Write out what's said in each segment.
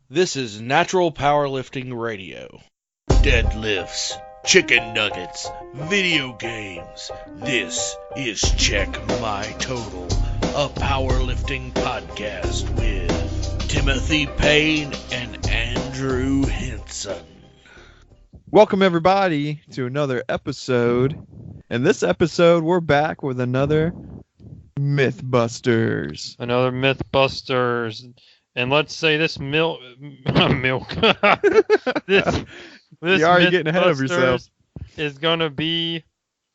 This is Natural Powerlifting Radio. Deadlifts, chicken nuggets, video games. This is Check My Total, a powerlifting podcast with Timothy Payne and Andrew Hinson. Welcome everybody to another episode. In this episode, we're back with another Mythbusters. Another Mythbusters. And let's say this milk. this You're already getting ahead of yourself. Is going to be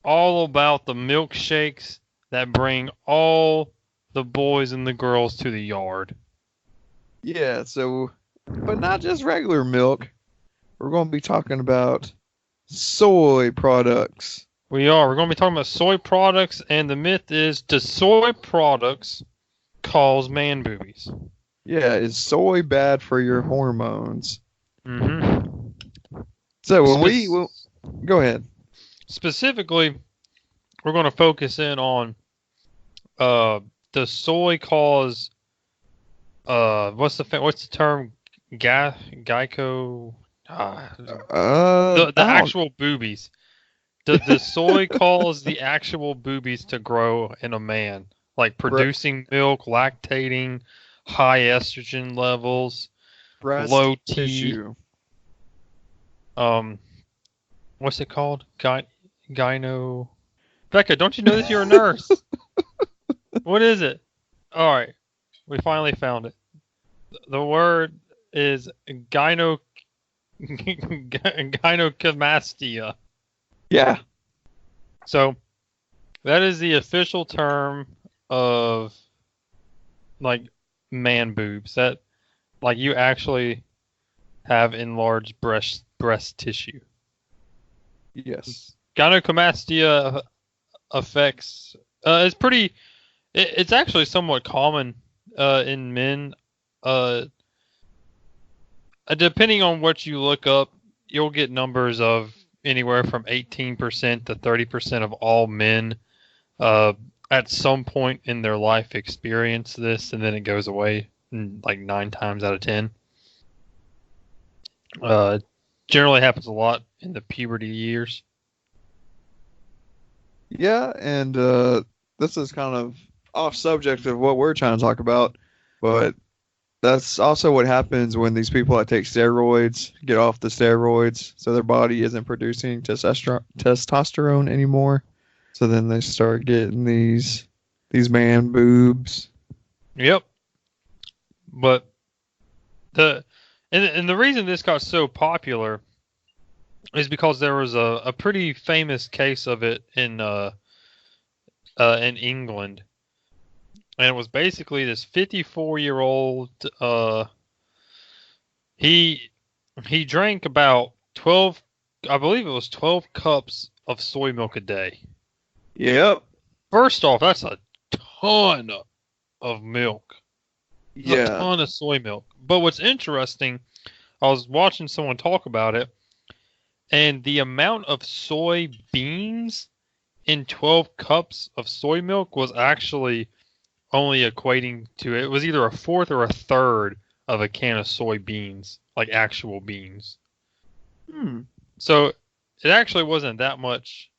all about the milkshakes that bring all the boys and the girls to the yard. Yeah, but not just regular milk. We're going to be talking about soy products. We're going to be talking about soy products, and the myth is, do soy products cause man boobies? Yeah, is soy bad for your hormones? Mm-hmm. So go ahead. Specifically, we're going to focus in on does soy cause what's the term? Geico? The actual boobies. Does soy cause the actual boobies to grow in a man? Like producing milk, lactating, high estrogen levels, breast low tissue. What's it called? Gyno. Becca, don't you know that you're a nurse? What is it? All right, we finally found it. The word is gynecomastia. Yeah. So that is the official term of like man boobs, that like you actually have enlarged breast tissue. Yes. Gynecomastia affects it's actually somewhat common in men. Depending on what you look up, you'll get numbers of anywhere from 18% to 30% of all men at some point in their life experience this, and then it goes away like 9 times out of 10. Generally happens a lot in the puberty years. Yeah, and this is kind of off subject of what we're trying to talk about, but that's also what happens when these people that take steroids get off the steroids, so their body isn't producing testosterone anymore. So then they start getting these man boobs. Yep. But the reason this got so popular is because there was a pretty famous case of it in England. And it was basically this 54-year-old, he drank about 12, I believe it was 12 cups of soy milk a day. Yep. First off, that's a ton of milk. Yeah. A ton of soy milk. But what's interesting, I was watching someone talk about it, and the amount of soybeans in 12 cups of soy milk was actually only equating to, it was either a fourth or a third of a can of soybeans, like actual beans. So it actually wasn't that much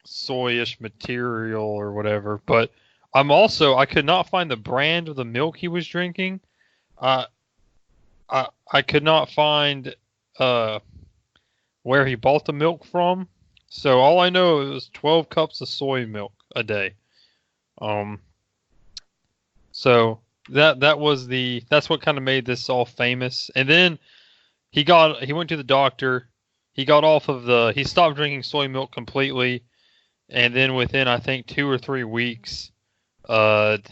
soyish material or whatever. But I could not find the brand of the milk he was drinking. I could not find where he bought the milk from. So all I know is 12 cups of soy milk a day. So that's what kind of made this all famous. And then he went to the doctor. He stopped drinking soy milk completely. And then within, I think, 2 or 3 weeks,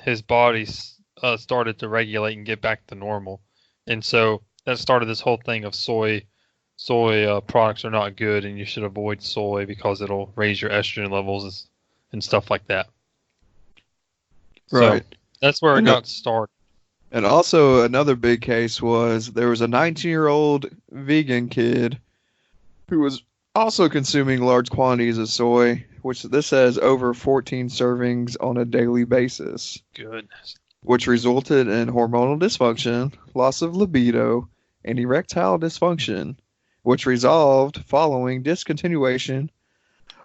his body started to regulate and get back to normal. And so that started this whole thing of soy products are not good, and you should avoid soy because it'll raise your estrogen levels and stuff like that. Right. So that's where it got started. And also another big case was there was a 19-year-old vegan kid who was also consuming large quantities of soy, which this says over 14 servings on a daily basis. Goodness. which resulted in hormonal dysfunction, loss of libido, and erectile dysfunction, which resolved following discontinuation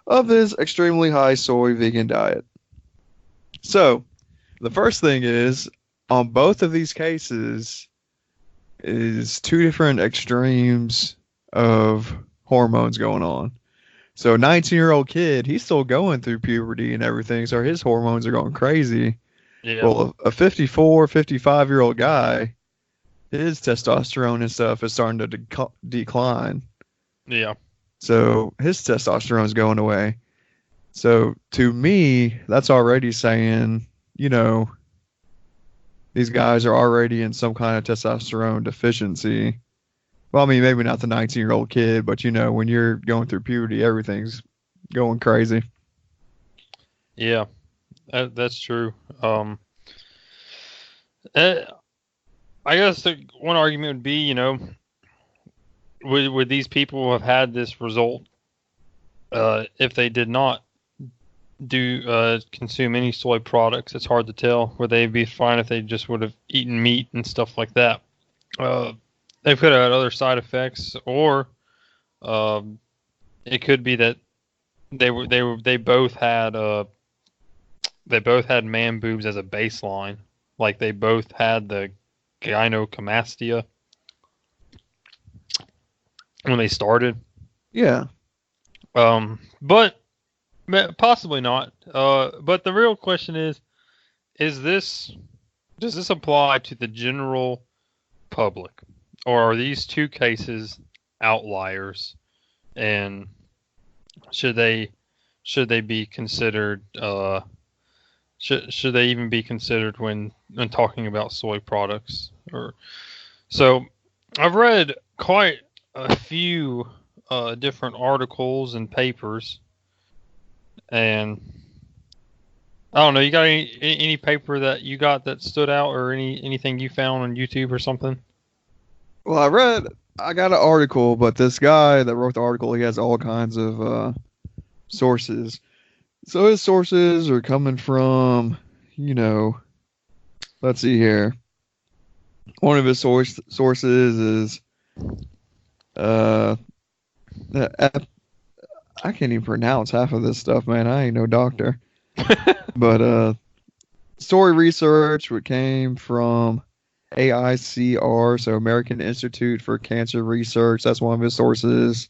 of his extremely high soy vegan diet. So, the first thing is, on both of these cases, is two different extremes of hormones going on. So, a 19-year-old kid, he's still going through puberty and everything, so his hormones are going crazy. Yeah. Well, a 54, 55-year-old guy, his testosterone and stuff is starting to decline. Yeah. So his testosterone's going away. So to me, that's already saying, these guys are already in some kind of testosterone deficiency. Well, I mean, maybe not the 19-year-old kid, but when you're going through puberty, everything's going crazy. Yeah, that's true. I guess one argument would be, would these people have had this result if they did not consume any soy products? It's hard to tell. Would they be fine if they just would have eaten meat and stuff like that? They could have had other side effects, or it could be that they both had man boobs as a baseline, like they both had the gynecomastia when they started. Yeah. But possibly not. But the real question is does this apply to the general public, or are these two cases outliers, and should they be considered? Should they even be considered when talking about soy products? So I've read quite a few different articles and papers, and I don't know. You got any paper that you got that stood out, or anything you found on YouTube or something? Well, I got an article, but this guy that wrote the article, he has all kinds of sources. So his sources are coming from, let's see here. One of his sources is, I can't even pronounce half of this stuff, man. I ain't no doctor. But story research, which came from AICR, so American Institute for Cancer Research. That's one of his sources.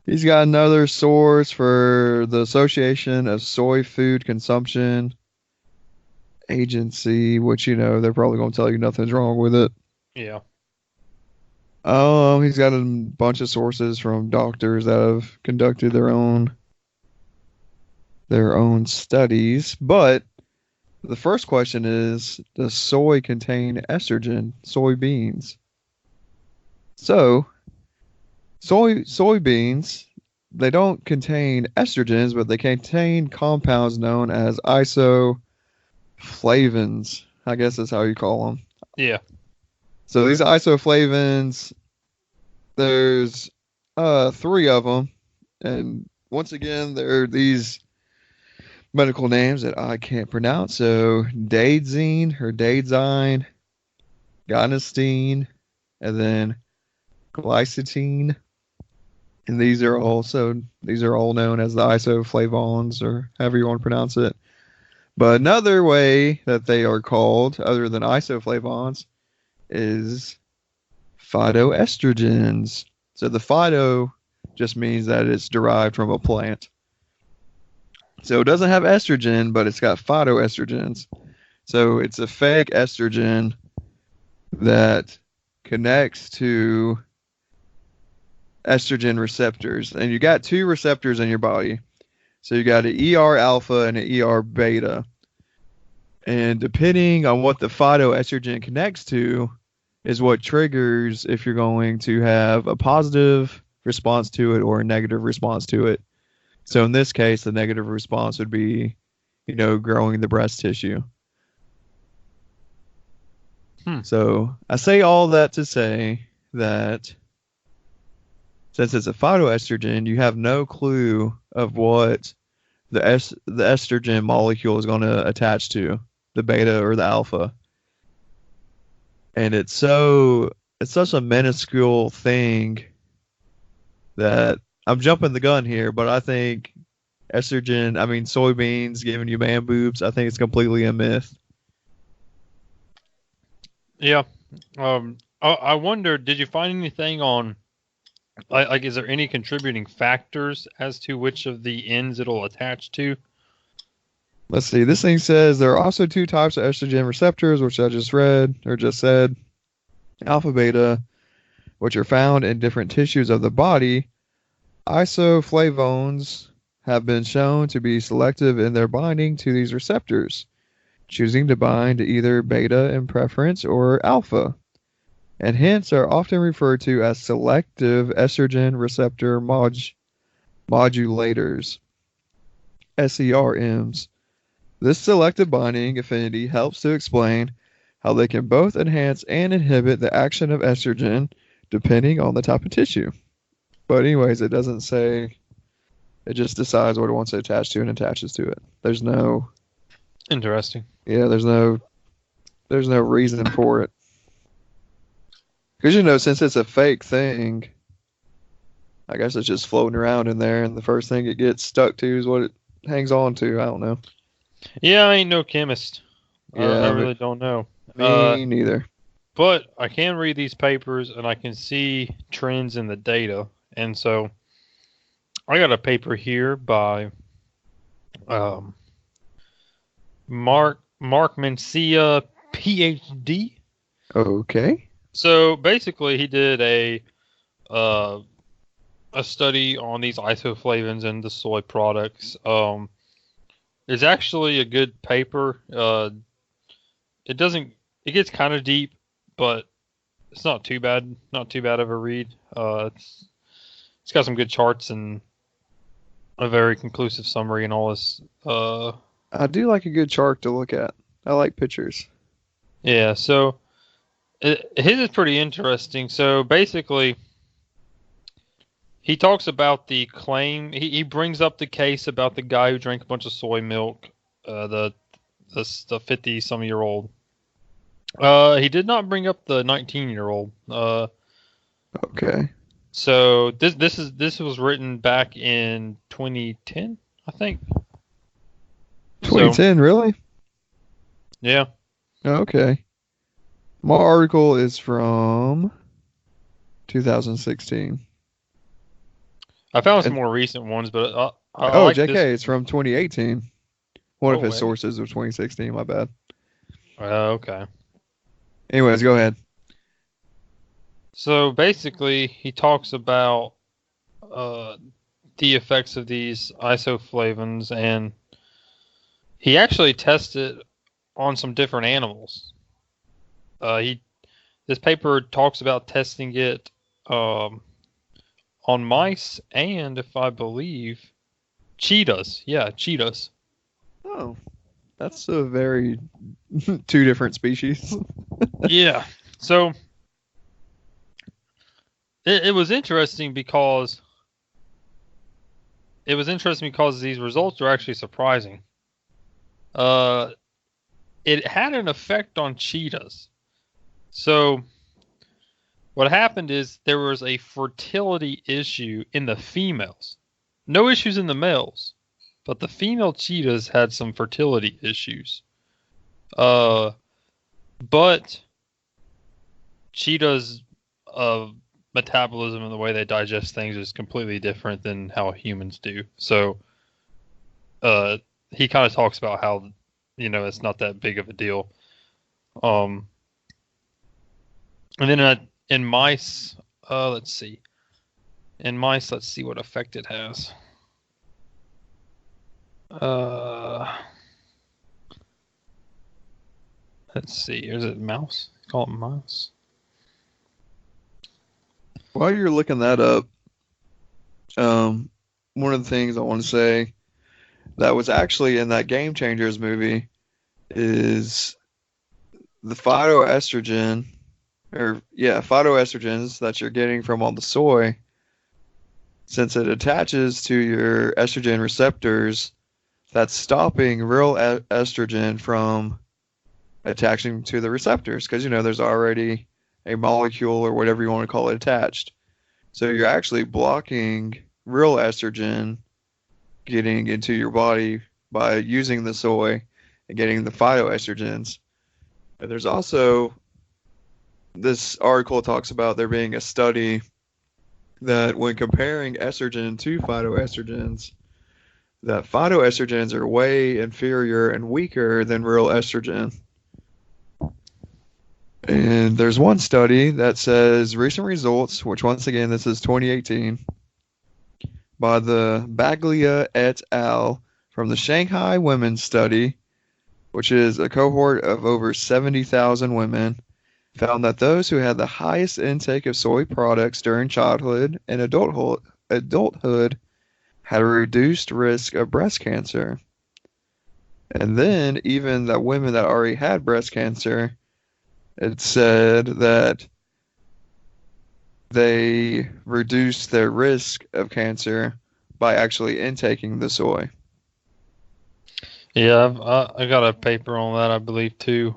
He's got another source for the Association of Soy Food Consumption Agency, which, they're probably going to tell you nothing's wrong with it. Yeah. He's got a bunch of sources from doctors that have conducted their own studies. But the first question is, does soy contain estrogen? Soybeans. So, soybeans, they don't contain estrogens, but they contain compounds known as isoflavones. I guess that's how you call them. Yeah. So these isoflavones, there's 3 of them, and once again, they're these medical names that I can't pronounce. So daidzein or daidzein, gynostine, and then glycine. And these are all known as the isoflavones, or however you want to pronounce it. But another way that they are called, other than isoflavones, is phytoestrogens. So the phyto just means that it's derived from a plant. So it doesn't have estrogen, but it's got phytoestrogens. So it's a fake estrogen that connects to estrogen receptors. And you got 2 receptors in your body. So you got an ER alpha and an ER beta. And depending on what the phytoestrogen connects to is what triggers if you're going to have a positive response to it or a negative response to it. So in this case, the negative response would be, growing the breast tissue. So I say all that to say that since it's a phytoestrogen, you have no clue of what the estrogen molecule is going to attach to. the beta or the alpha. And it's such a minuscule thing that I'm jumping the gun here, but I think soybeans giving you man boobs, I think it's completely a myth. Yeah. I wonder, did you find anything on, like, is there any contributing factors as to which of the ends it'll attach to? Let's see. This thing says there are also 2 types of estrogen receptors, which I just read or just said. Alpha beta, which are found in different tissues of the body. Isoflavones have been shown to be selective in their binding to these receptors, choosing to bind to either beta in preference or alpha, and hence are often referred to as selective estrogen receptor modulators, SERMs. This selective binding affinity helps to explain how they can both enhance and inhibit the action of estrogen depending on the type of tissue. But anyways, it doesn't say, it just decides what it wants to attach to and attaches to it. There's no... Interesting. Yeah, there's no reason for it. Because, since it's a fake thing, I guess it's just floating around in there, and the first thing it gets stuck to is what it hangs on to. I don't know. Yeah, I ain't no chemist. Yeah, I really don't know. Me neither. But I can read these papers, and I can see trends in the data. And so I got a paper here by Mark Mencia, PhD. Okay. So basically, he did a study on these isoflavones and the soy products. It's actually a good paper. It gets kind of deep, but it's not too bad. Not too bad of a read. It's got some good charts and a very conclusive summary and all this. I do like a good chart to look at. I like pictures. Yeah, so his is pretty interesting. So basically, he talks about the claim. He brings up the case about the guy who drank a bunch of soy milk, the 50-some-year-old. He did not bring up the 19-year-old. Okay. So this was written back in 2010, I think. 2010, really? Yeah. Okay. My article is from 2016. I found some more recent ones, but I oh, like JK, this. it's from 2018. One of his way. sources was 2016. My bad. Okay. Anyways, go ahead. So basically, he talks about the effects of these isoflavones, and he actually tested on some different animals. This paper talks about testing it on mice and, if I believe, cheetahs. Yeah, cheetahs. Oh, that's a very 2 different species. Yeah. So it was interesting because these results are actually surprising. It had an effect on cheetahs. So what happened is there was a fertility issue in the females. No issues in the males, but the female cheetahs had some fertility issues. But cheetahs' metabolism and the way they digest things is completely different than how humans do. So he kind of talks about how, it's not that big of a deal. And then in mice, let's see. In mice, let's see what effect it has. Let's see. Is it mouse? Call it mouse. While you're looking that up, one of the things I want to say that was actually in that Game Changers movie is the phytoestrogens that you're getting from all the soy. Since it attaches to your estrogen receptors, that's stopping real estrogen from attaching to the receptors because, there's already a molecule or whatever you want to call it attached. So you're actually blocking real estrogen getting into your body by using the soy and getting the phytoestrogens. And there's also, this article talks about there being a study that when comparing estrogen to phytoestrogens, that phytoestrogens are way inferior and weaker than real estrogen. And there's one study that says recent results, which once again, this is 2018, by the Baglia et al. From the Shanghai Women's Study, which is a cohort of over 70,000 women, found that those who had the highest intake of soy products during childhood and adulthood had a reduced risk of breast cancer. And then even the women that already had breast cancer, it said that they reduced their risk of cancer by actually intaking the soy. Yeah, I got a paper on that, I believe, too.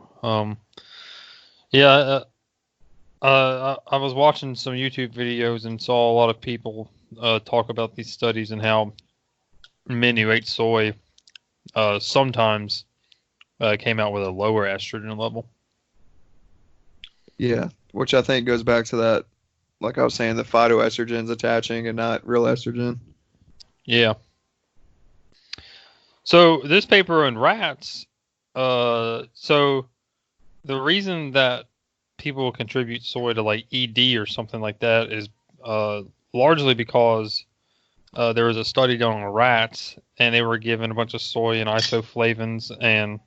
Yeah, I was watching some YouTube videos and saw a lot of people talk about these studies and how men who ate soy sometimes came out with a lower estrogen level. Yeah, which I think goes back to that, like I was saying, the phytoestrogens attaching and not real estrogen. Yeah. So this paper in rats, so the reason that people contribute soy to like ED or something like that is largely because there was a study done on rats and they were given a bunch of soy and isoflavones and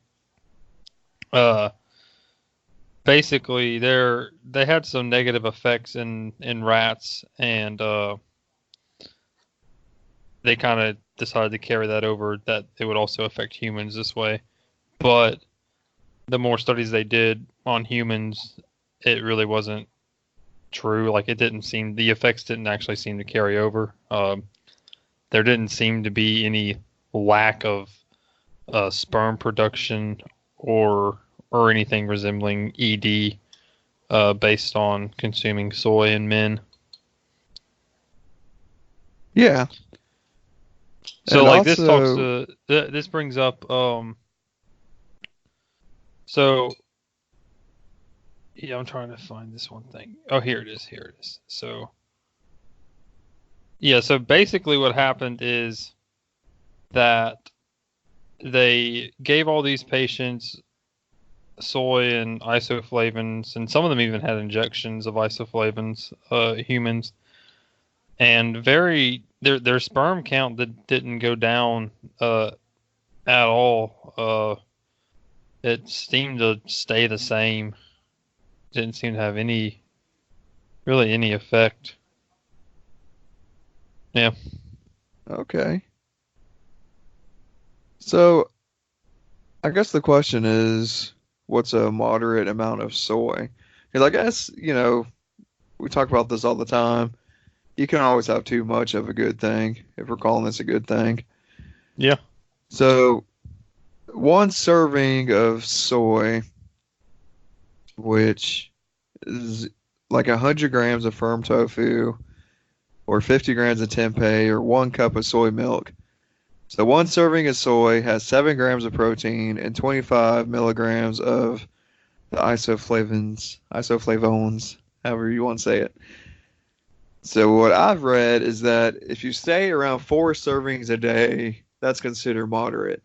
basically they had some negative effects in rats and they kind of decided to carry that over that it would also affect humans this way. But the more studies they did on humans, it really wasn't true. Like the effects didn't actually seem to carry over. There didn't seem to be any lack of sperm production or anything resembling ED based on consuming soy in men. Yeah. So And like also, this brings up so yeah, I'm trying to find this one thing. Oh, here it is. So yeah, so basically what happened is that they gave all these patients soy and isoflavones, and some of them even had injections of isoflavones, humans, and their sperm count that didn't go down at all. It seemed to stay the same. Didn't seem to have any effect. Yeah. okay. So I guess the question is, what's a moderate amount of soy? Because I guess, we talk about this all the time. You can always have too much of a good thing, if we're calling this a good thing. Yeah. So one serving of soy, which is like 100 grams of firm tofu, or 50 grams of tempeh, or 1 cup of soy milk. So one serving of soy has 7 grams of protein and 25 milligrams of the isoflavones, however you want to say it. So what I've read is that if you stay around 4 servings a day, that's considered moderate.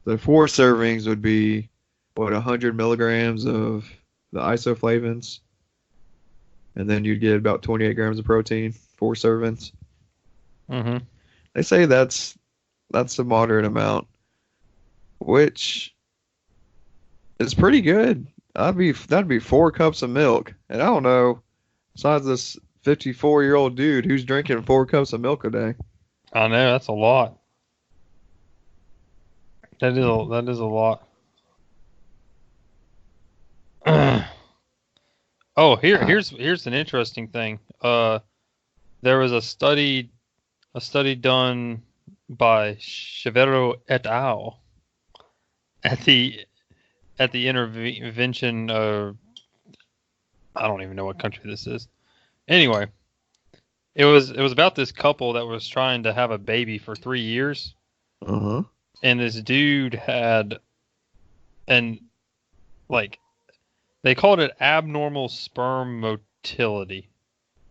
So 4 servings would be, 100 milligrams of the isoflavones, and then you'd get about 28 grams of protein, 4 servings. Mm-hmm. They say that's a moderate amount, which is pretty good. That'd be 4 cups of milk, and I don't know, besides this 54-year-old dude who's drinking 4 cups of milk a day. I know that's a lot. That is a lot. Oh, here's an interesting thing. There was a study done by Chevero et al. at the at the intervention of, I don't even know what country this is. Anyway, it was about this couple that was trying to have a baby for 3 years, Uh-huh. and this dude had an, like, they called it abnormal sperm motility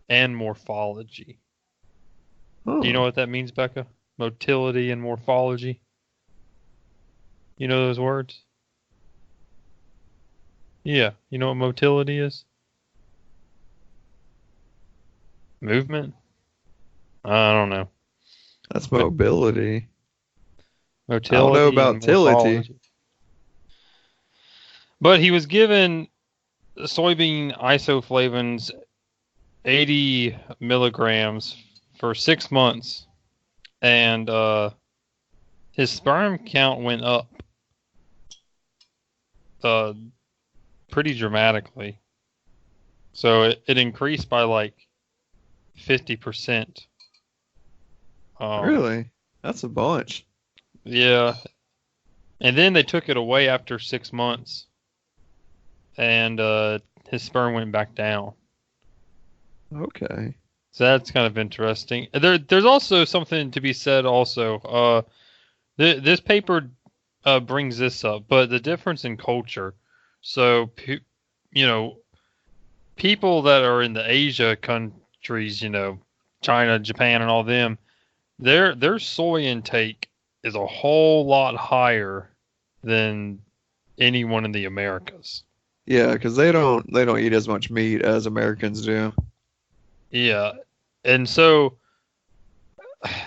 and morphology. Oh. Do you know what that means, Becca? Motility and morphology? You know those words? Yeah. You know what motility is? Movement? I don't know. That's mobility. Motility I don't know and about tility. morphology. But he was given soybean isoflavones 80 milligrams for 6 months, and his sperm count went up pretty dramatically. So it increased by like 50%. Really? That's a bunch. Yeah. And then they took it away after 6 months, and his sperm went back down. Okay. So that's kind of interesting. There's also something to be said also. This paper brings this up, but the difference in culture. So, you know, people that are in the Asia countries, you know, China, Japan, and all them, their soy intake is a whole lot higher than anyone in the Americas. Yeah, because they don't eat as much meat as Americans do. Yeah, and so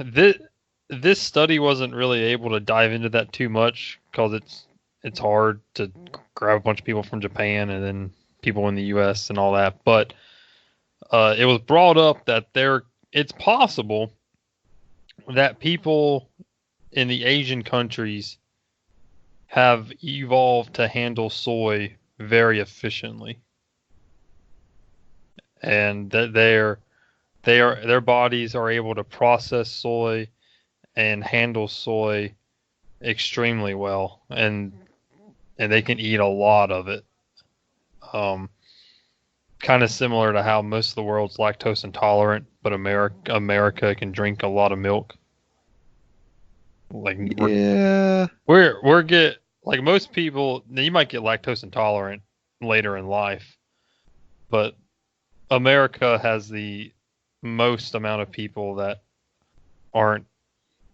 this study wasn't really able to dive into that too much because it's hard to grab a bunch of people from Japan and then people in the U.S. and all that. But it was brought up that it's possible that people in the Asian countries have evolved to handle soy very efficiently, and that their bodies are able to process soy and handle soy extremely well, and they can eat a lot of it. Kind of similar to how most of the world's lactose intolerant, but America can drink a lot of milk. Like Yeah. we're get like most people, you might get lactose intolerant later in life, but America has the most amount of people that aren't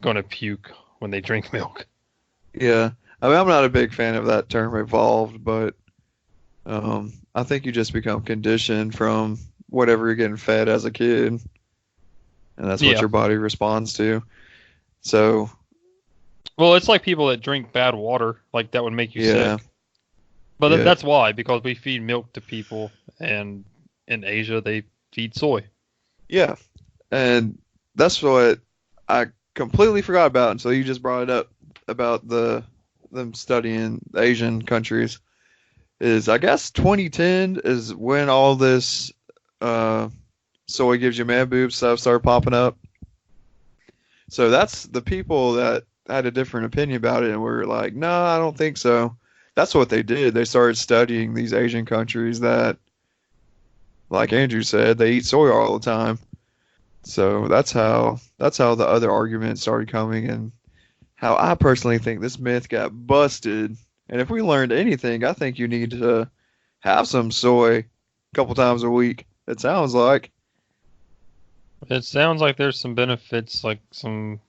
going to puke when they drink milk. Yeah. I mean, I'm not a big fan of that term evolved, but I think you just become conditioned from whatever you're getting fed as a kid, and that's what your body responds to. So, well, it's like people that drink bad water, like that would make you sick. But that's why, because we feed milk to people, and in Asia they feed soy. Yeah, and that's what I completely forgot about until you just brought it up about them studying Asian countries. Is I guess 2010 is when all this soy gives you man boobs stuff started popping up. So that's the people that had a different opinion about it and were like, no, I don't think so. That's what they did. They started studying these Asian countries that, like Andrew said, they eat soy all the time. So that's how the other arguments started coming, and how I personally think this myth got busted. And if we learned anything, I think you need to have some soy a couple times a week. It sounds like. It sounds like there's some benefits, like some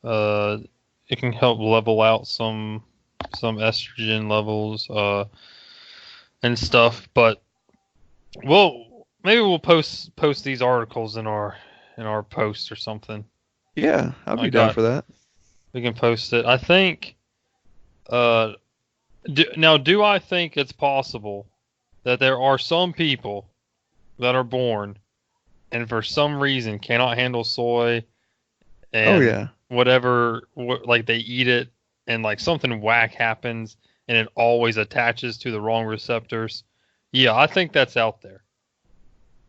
it can help level out some estrogen levels and stuff. But maybe we'll post these articles in our post or something. Yeah, I'd be down for that. We can post it. I think. Do I think it's possible that there are some people that are born and for some reason cannot handle soy, and whatever, like they eat it and like something whack happens and it always attaches to the wrong receptors? Yeah, I think that's out there.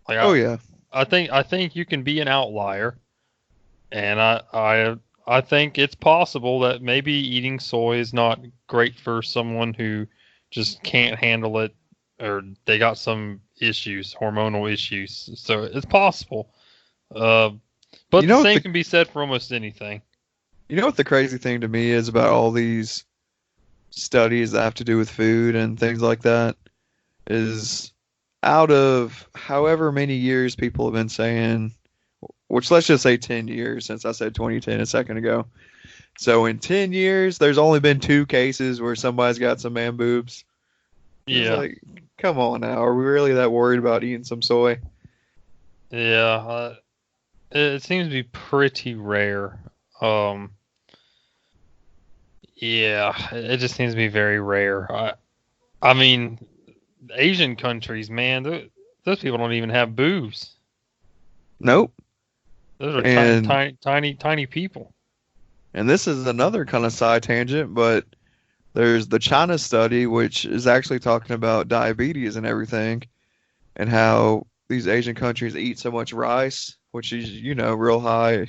Like, I think you can be an outlier, and I I think it's possible that maybe eating soy is not great for someone who just can't handle it, or they got some issues, hormonal issues. So it's possible. But You the know what same the can be said for almost anything. you know what the crazy thing to me is about all these studies that have to do with food and things like that is out of however many years people have been saying, which let's just say 10 years since I said 2010 a second ago. So in 10 years, there's only been 2 cases where somebody's got some man boobs. It's Yeah, like, come on now. Are we really that worried about eating some soy? yeah. It seems to be pretty rare. Um, yeah, it just seems to be very rare. I mean, Asian countries, man, those people don't even have boobs. Nope. Those are tiny, And tiny, tiny, tiny people. and this is another kind of side tangent, but there's the China study, which is actually talking about diabetes and everything, and how these Asian countries eat so much rice, which is, real high,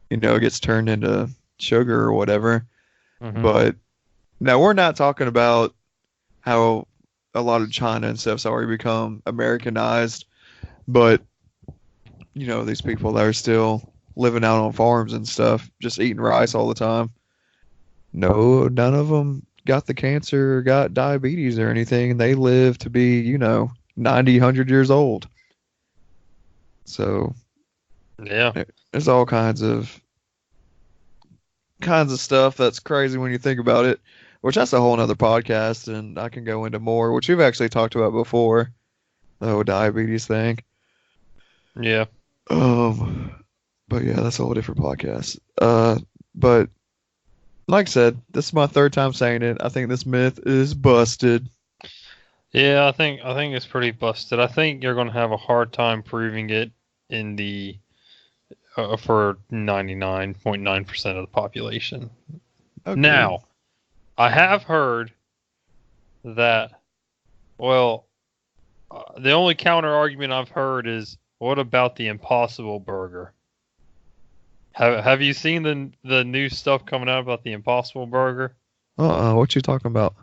it gets turned into sugar or whatever. Hmm. But now we're not talking about how a lot of China and stuff's already become Americanized, but these people that are still living out on farms and stuff, just eating rice all the time. No, none of them got the cancer or got diabetes or anything, and they live to be, 90, 100 years old. So Yeah, there's all kinds of stuff that's crazy when you think about it, which that's a whole nother podcast, and I can go into more, which we've actually talked about before, the whole diabetes thing. yeah, But yeah, that's a whole different podcast. But like I said, this is my third time saying it. I think this myth is busted. yeah. I think it's pretty busted. I think you're gonna have a hard time proving it in the for 99.9% of the population. Agreed. Now, I have heard that. Well, the only counter argument I've heard is, what about the Impossible Burger? Have you seen the new stuff coming out about the Impossible Burger? What you talking about?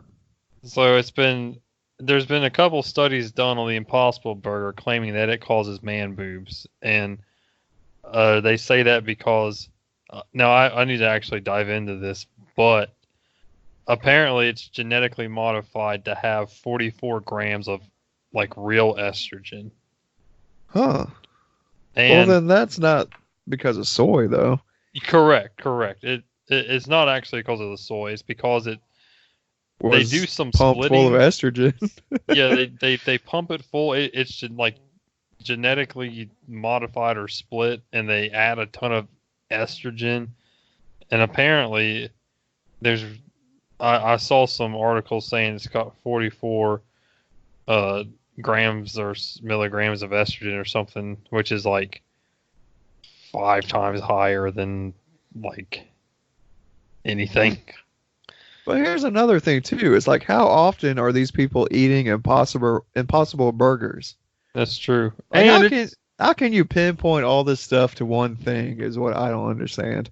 So there's been a couple studies done on the Impossible Burger claiming that it causes man boobs, and they say that because now I need to actually dive into this, but apparently it's genetically modified to have 44 grams of like real estrogen. Huh. Well, And then that's not because of soy, though. correct. It's not actually because of the soy. It's because they do Was some pumped full of splitting. estrogen. Yeah, they pump it full. It's like genetically modified or split, and they add a ton of estrogen. And apparently, I saw some articles saying it's got 44 grams or milligrams of estrogen or something, which is like 5 times higher than like anything. But here's another thing too. It's like, how often are these people eating impossible burgers? That's true. Like, And how can you pinpoint all this stuff to one thing is what I don't understand.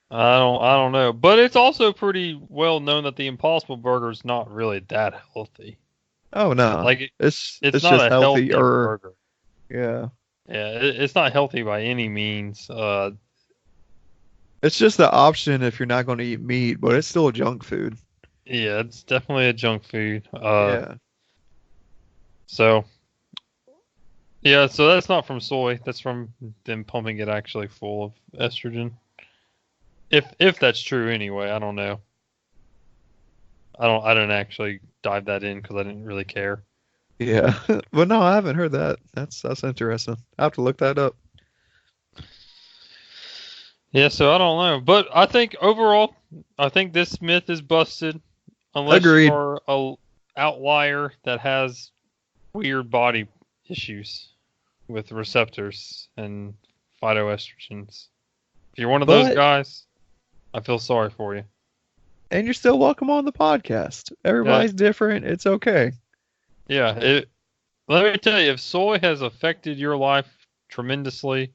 I don't know, but it's also pretty well known that the Impossible Burger is not really that healthy. Oh no. Like It's it's not just a healthy healthier. burger. Yeah. Yeah, it's not healthy by any means. It's just the option if you're not going to eat meat, but it's still junk food. Yeah, it's definitely a junk food. Yeah. So yeah, so that's not from soy. That's from them pumping it actually full of estrogen. If that's true, anyway, I don't know. I didn't actually dive that in because I didn't really care. Yeah. But no, I haven't heard that. That's interesting. I have to look that up. Yeah, so I don't know, but I think overall, I think this myth is busted unless Agreed. you're a outlier that has weird body issues with receptors and phytoestrogens. If you're one of those But guys, I feel sorry for you. and you're still welcome on the podcast. Everybody's different. It's okay. Yeah, let me tell you, if soy has affected your life tremendously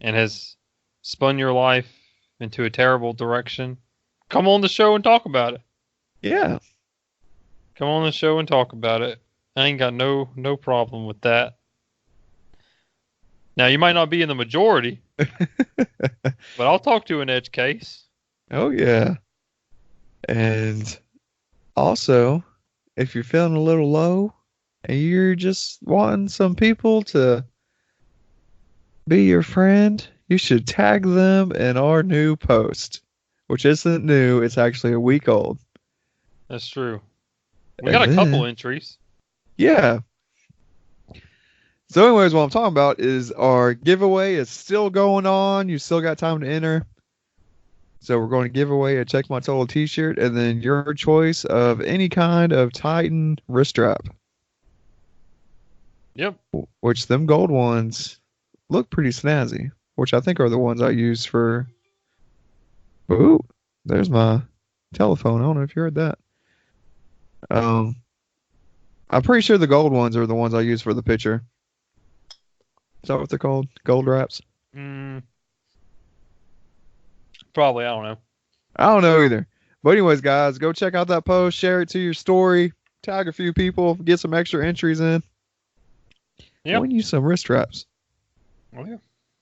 and has spun your life into a terrible direction, come on the show and talk about it. Yeah. Come on the show and talk about it. I ain't got no problem with that. Now, you might not be in the majority, but I'll talk to an edge case. Oh, yeah. And also, if you're feeling a little low and you're just wanting some people to be your friend, you should tag them in our new post, which isn't new. It's actually a week old. That's true. We got a couple entries. Yeah. So anyways, what I'm talking about is our giveaway is still going on. You still got time to enter. So we're going to give away a Check My Total t-shirt and then your choice of any kind of Titan wrist strap. Yep. Which them gold ones look pretty snazzy, which I think are the ones I use for... Ooh, there's my telephone. I don't know if you heard that. I'm pretty sure the gold ones are the ones I use for the picture. Is that what they're called? Gold wraps? Probably, I don't know. I don't know either. But anyways, guys, go check out that post, share it to your story, tag a few people, get some extra entries in. Yeah. Win you some wrist wraps. Oh, yeah.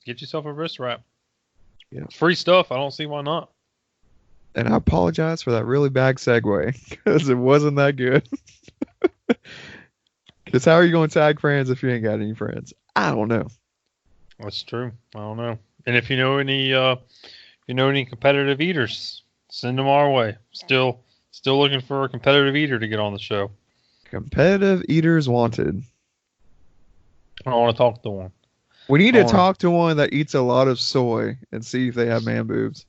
Get yourself a wrist wrap. Yeah. It's free stuff. I don't see why not. And I apologize for that really bad segue, because it wasn't that good. Because how are you going to tag friends if you ain't got any friends? I don't know. That's true. I don't know. And if you know any competitive eaters, send them our way. Still looking for a competitive eater to get on the show. Competitive eaters wanted. I want to talk to one. We need to talk to one that eats a lot of soy and see if they have man boobs.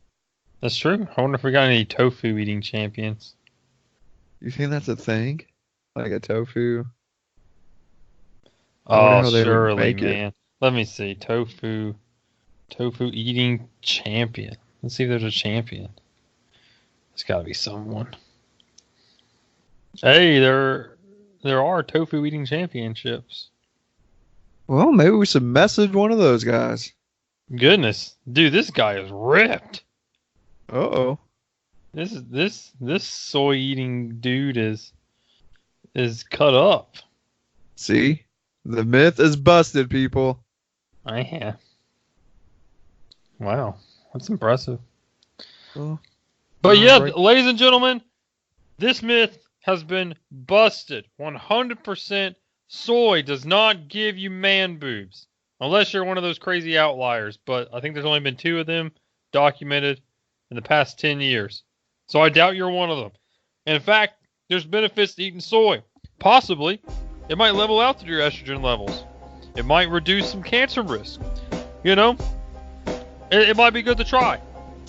That's true. I wonder if we got any tofu eating champions. You think that's a thing? Like a tofu? Oh, surely, man. Let me see. Tofu eating champion. Let's see if there's a champion. There's got to be someone. Hey, there are tofu eating championships. Well, maybe we should message one of those guys. Goodness, dude, this guy is ripped. Uh-oh. This soy eating dude is cut up. See? The myth is busted, people. Yeah. Wow, that's impressive. Well, but yeah, ladies and gentlemen, this myth has been busted. 100% soy does not give you man boobs. Unless you're one of those crazy outliers. But I think there's only been 2 of them documented in the past 10 years. So I doubt you're one of them. And in fact, there's benefits to eating soy. Possibly, it might level out your estrogen levels. It might reduce some cancer risk. You know, it might be good to try.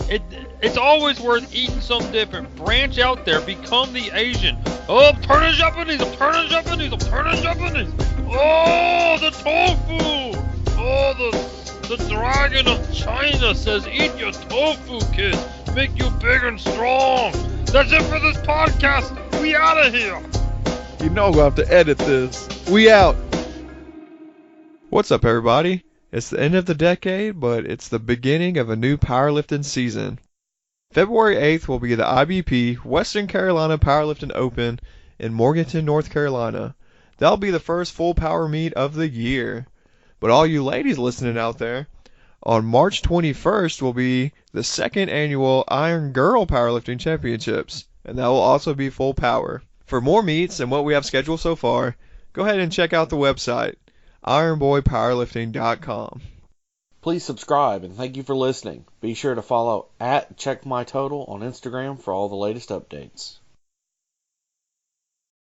It's always worth eating something different. Branch out there. Become the Asian. Oh, I'm turning Japanese. I'm turning Japanese. I'm turning Japanese. Oh, the tofu. Oh, the dragon of China says, eat your tofu, kid. Make you big and strong. That's it for this podcast. We out of here. You know we'll have to edit this. We out. What's up, everybody? It's the end of the decade, but it's the beginning of a new powerlifting season. February 8th will be the IBP Western Carolina Powerlifting Open in Morganton, North Carolina. That'll be the first full power meet of the year. But all you ladies listening out there, on March 21st will be the second annual Iron Girl Powerlifting Championships, and that will also be full power. For more meets and what we have scheduled so far, go ahead and check out the website, ironboypowerlifting.com. Please subscribe and thank you for listening. Be sure to follow @CheckMyTotal on Instagram for all the latest updates.